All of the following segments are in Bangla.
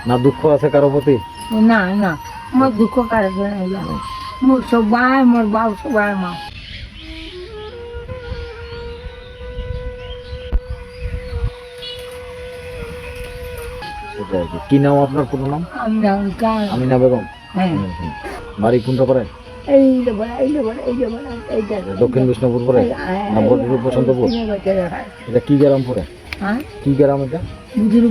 না দুঃখ আছে কারো প্রতি? না না, মোর দুঃখ কারো নাই, মোর সবাই, মোর বাপ সবাই মা। কি নাম আপনার পুরো নাম? আমিনা বেগম। হ্যাঁ। বাড়ি কোনটা পরে? দক্ষিণ বিষ্ণুপুর পরে না বসন্তপুর? এটা কি গ্রাম পরে? কি গ্রাম এটা?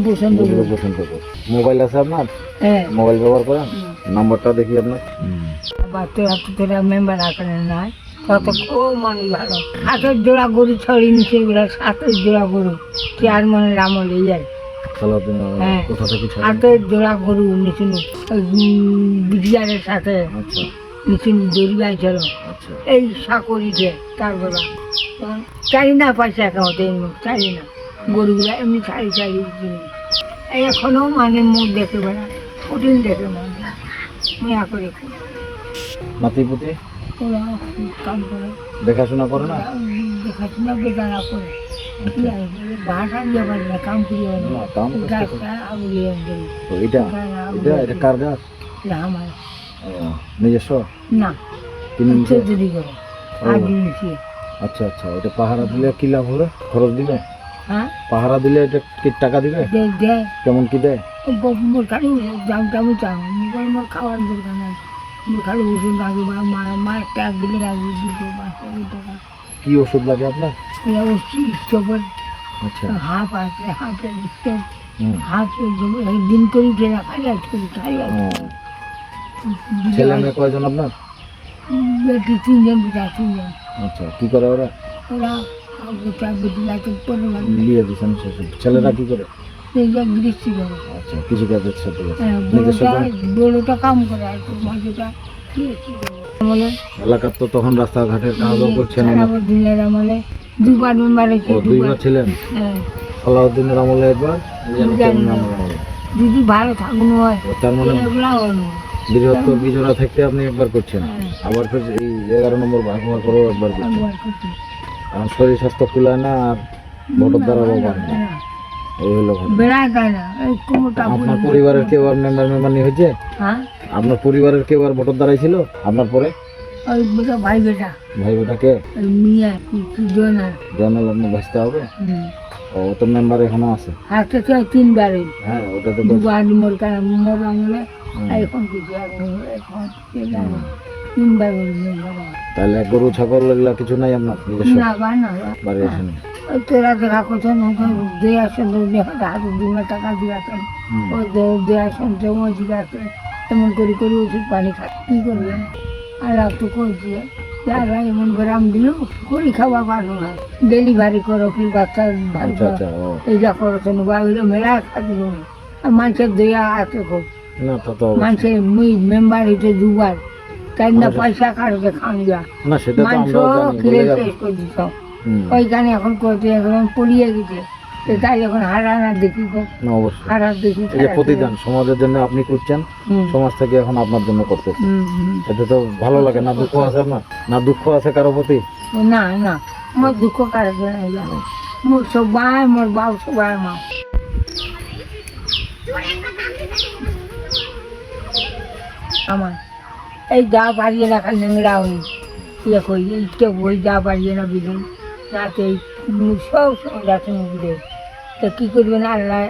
বসন্তপুর। মোবাইল আছে আপনার? মোবাইল ব্যবহার করেন? নাম্বারটা দেখি আপনার। মেম্বার আকারে নাই, তত খুব মনে ভালো। হাতের জোড়া গরু ছড়িয়ে নিচ্ছে, এগুলো হাতের জোড়া গরু চেয়ারম্যানের আমলে যায়। হাতের জোড়া গরু নিচুন বিরিয়ারের সাথে নিচুন দরিয়ায় ছিল, এই সাকরিতে তারপরে চারি না পয়সা একাউন্টে চারি না, গরুগুলা এমনি ছাড়ি ছাড়ি এখনো মানে মুখ দেখে বেড়া, কঠিন দেখে মানে মেয়া করে নাতিপুতি ওরা কাম করে, দেখাশোনা করে না? দেখাশোনা বেকারা করে, ভাষা দিয়ে পারে না, কাম করি গাছটা আগুলিয়ে দেবে। এটা এটা কার গাছ? আমার নিজস্ব না, যদি করে আচ্ছা আচ্ছা। এটা পাহারা দিলে কি লাভ হবে? খরচ দিবে? হ্যাঁ, পাহারা দিলে এটা কি টাকা দিবে? কেমন কি দেয়? খালি দাম টামু চান, মোর খাওয়ার দরকার নাই, খালি ওষুধ লাগে বা মা একটা দিলে রাখবে 200-500 টাকা। কি ওষুধ লাগে আপনার? স্টোভের হাফ আছে, হাফের স্টোভ, হাফ দিন করে ট্রেনা খাই আছে। ছেলে মেয়ে কয়জন আপনার? বেটি 3 জন, 3 জন। আচ্ছা, কি করে ওরা? ওরা বিয়ে দিচ্ছেন। ছেলেরা কি করে? বৃষ্টি করে। আচ্ছা, কিছু কাজের সাথে বড়টা কাম করে, আর মাঝেটা এলাকার তো তখন রাস্তাঘাটের কাজ করছেন। আমলে দুবার মেম্বারে ছিলেন। আলাউদ্দিনের আমলে একবার, যদি ভালো থাকুন হয় তার মানে বৃহত্তর বিজোড়া থেকে আপনি একবার করছেন, আবার ফের এই 11 নম্বর ভাগবার করেও একবার করছেন। কারণ শরীর স্বাস্থ্য কুলায় না, আর ভোটের দ্বারা পান না, এই হলো আপনার পরিবারের কেউ আর মেম্বার নিয়ে হয়েছে? আপনার পরিবারের কেউ আর ভোটের দ্বারাই ছিল আপনার পরে? ভাই বেটা। ভাই বেটা কে? জয়নাল আপনি বাঁচতে হবে। ও তো মেম্বার এখনো আছে? 3বার। হ্যাঁ, ওটা তো 2বার মোর আমলে, এখন তাহলে গরু ছাগল এগুলা কিছু নাই আপনার? বাড়ি আসেন? তোরা দেখা করছেন, দিয়ে আসেন হাতে 2 টাকা দিয়ে আসেন, ওই দিয়ে আসেন জমা দিয়ে আসে, এমন করে করে ওষুধ পানি খায়, কি করবেন? আর একটু করছি যারা এমন করে আম দিল করি খাওয়া ভালো হয়, ডেলিভারি করো কি বাচ্চার ভালো, এইটা করছেন মেলা খাদিল। মানুষের দয়া আছে খুব, মানুষের মেম্বার হইতে 2বার 4 পয়সা কারোকে খান যা মাংস কিনে শেষ করে দিত। ওইখানে এখন করতে এখন পড়িয়ে গেছে, তাই এখন হারানা দেখি, হারার দেখি। প্রতিদান সমাজের জন্য আপনি করছেন, সমাজ থেকে এখন আপনার জন্য করতেছেন, এতে তো ভালো লাগে না? দুঃখ আছে আপনার? না দুঃখ আছে কারো প্রতি? না না, মোর দুঃখ কারো নাই, মোর সবাই, মোর বাপ সবাই মা। আমার এই যা পারিয়ে না খালি নোংরা হই ইয়ে করি, ইচ্ছে বই যা পারিয়ে না বিদিন রাতে সব সময় রাতে মুখ দেয়, তো কী করবেন আল্লাহ।